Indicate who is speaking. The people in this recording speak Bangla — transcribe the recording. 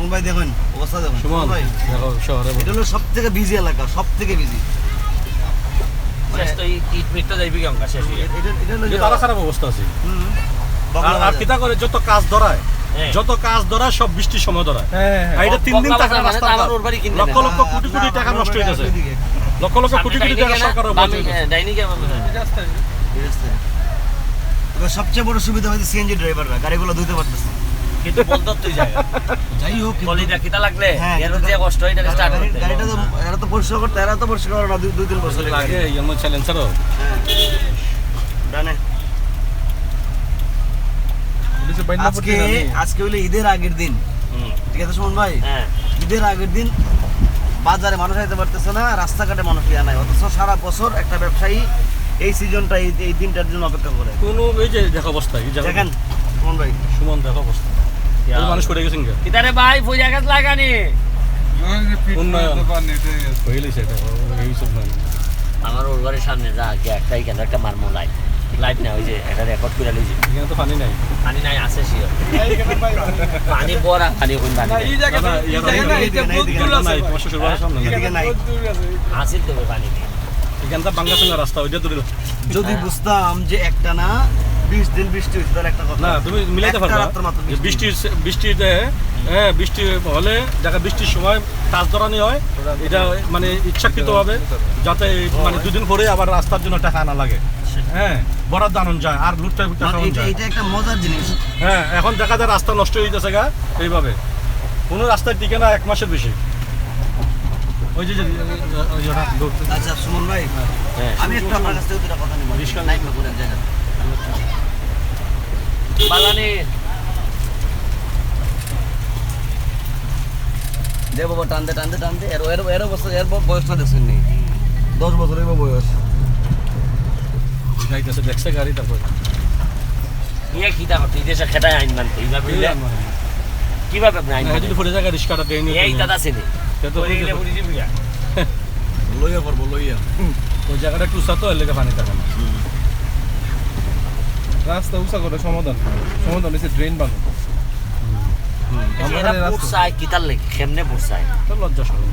Speaker 1: সুমন ভাই দেখুন অবস্থা দেখুন
Speaker 2: সুমন
Speaker 1: ভাই
Speaker 2: দেখো শহরে
Speaker 1: এটা হলো সবথেকে বিজি এলাকা, সবথেকে বিজি।
Speaker 3: শেষ তো ইট মিটটা যাইবি কেমন শেষ হয়ে
Speaker 1: এটা হলো
Speaker 2: তারা খারাপ অবস্থা আছে।
Speaker 1: বকলা
Speaker 2: আর
Speaker 1: বাজার।
Speaker 2: কিতা করে যত কাজ ধরায়
Speaker 3: হ্যাঁ।
Speaker 2: যত কাজ ধরায় সব বৃষ্টির সময় ধরায়। আর এটা 3 দিন টাকা রাস্তা
Speaker 3: আমার ওর বাড়ি কিনতে
Speaker 2: লক্ষ লক্ষ কোটি কোটি টাকা নষ্ট হয়ে গেছে। লক্ষ লক্ষ কোটি কোটি টাকা সরকারের বাজে
Speaker 3: ডাইনি কে
Speaker 1: এবার সবচেয়ে বড় সুবিধা হচ্ছে সিএনজি ড্রাইভাররা গাড়িগুলো ধুইতে পারতেছে।
Speaker 3: কিন্তু বলতো তুই যায়
Speaker 1: যাই হোক কিন্তু-
Speaker 3: কলিটা কিটা লাগলে
Speaker 1: হ্যাঁ,
Speaker 3: এর যে কষ্ট হয় এটা স্টার্ট করতে
Speaker 1: গাড়িটা তো এরা তো পরিষ্কার করতে, এরা তো পরিষ্কার করে না 2-3 বছর
Speaker 2: লাগে এমন চ্যালেঞ্জারও
Speaker 1: হ্যাঁ ডানে। আজকে হইলো ঈদের আগের দিন, ঠিক আছে সুমন ভাই?
Speaker 3: হ্যাঁ
Speaker 1: ঈদের আগের দিন বাজারে মানুষ আইতে পারতেছে না, রাস্তাঘাটে মানুষ ইয়া নাই, অথচ সারা বছর একটা ব্যবসায়ী এই সিজনটা এই দিনটার জন্য অপেক্ষা করে।
Speaker 2: কোনো এই যে দেখো অবস্থা এই জায়গা
Speaker 1: দেখেন সুমন ভাই,
Speaker 2: সুমন দেখো অবস্থা এই মানুষ পড়ে গেছেন কে
Speaker 3: কিটারে ভাই পয়সা গাছ লাগানি
Speaker 2: উন্নয়ন হইলে সেটা এই সব না
Speaker 3: আমার ওর ঘরের সামনে যা গিয়ে একটাই কেন একটা মারমো লাইট লাইট না ওই যে এটা রেকর্ড করে লইছি
Speaker 2: এখানে তো পানি নাই
Speaker 3: পানি নাই আছে শিওর পানি বড়া পানি কোন পানি নাই।
Speaker 2: নাই তোমার শ্বশুর বাড়ির সামনে নাই।
Speaker 1: এদিকে নাই।
Speaker 3: আসিল তো পানি নেই
Speaker 2: এখানে তো বাঙ্গাসঙ্গা রাস্তা ওইটা তো
Speaker 1: যদি বুঝতাম যে একটা না 20 দিন বৃষ্টি হচ্ছে তাহলে একটা কথা
Speaker 2: না তুমি মিলাইতে
Speaker 1: একটা
Speaker 2: পারবা
Speaker 1: রাত্র মাত্র
Speaker 2: যে বৃষ্টিতে হ্যাঁ বৃষ্টি হলে যারা বৃষ্টির সময় কাজ ধরানি হয় এটা মানে ইচ্ছাকৃতভাবে যাতে মানে দুদিন পরে আবার রাস্তার জন্য টাকা না লাগে। হ্যাঁ বরাদ্দ আনন্দ যায় আর লুটটা টাকা
Speaker 1: এটা
Speaker 2: যায়।
Speaker 1: এটা একটা মজার জিনিস।
Speaker 2: হ্যাঁ এখন দেখা যায় রাস্তা নষ্ট হয়ে যাচ্ছে গা এইভাবে কোনো রাস্তায় টিকে না 1 মাসের বেশি। ওই যে
Speaker 1: আচ্ছা সুমন ভাই,
Speaker 3: হ্যাঁ
Speaker 1: আমি একটু আপনার কাছ থেকে দুটো কথা নিব।
Speaker 2: রিস্কা
Speaker 1: নাই করে এক জায়গা
Speaker 3: বালানি
Speaker 1: দে বাবা, টানতে টানতে টানতে এর এর এর বছর এর বয়সটা দেখছেন নি, 10 বছরের বয়স।
Speaker 2: যাইতেছে দেখছে গাড়ি তারপর
Speaker 3: ইয়ে কিটা করতে দেশে খেটায় আইন মানতে এইভাবে কিভাবে আপনি আইন
Speaker 2: যদি পড়ে যায় রিস্কাটা ট্রেন
Speaker 3: এই দাদা ছেলে
Speaker 1: লইয়া করবো লইয়া।
Speaker 2: ওই জায়গাটা একটু উঁচা তো এর লেগে পানি থাকে না।
Speaker 4: রাস্তা উঁচা করে সমাধান হচ্ছে ড্রেন বানানো।
Speaker 3: এটা পুরসায় কিতার লেগে কেমনে পুরসায়
Speaker 2: তো লজ্জা সরম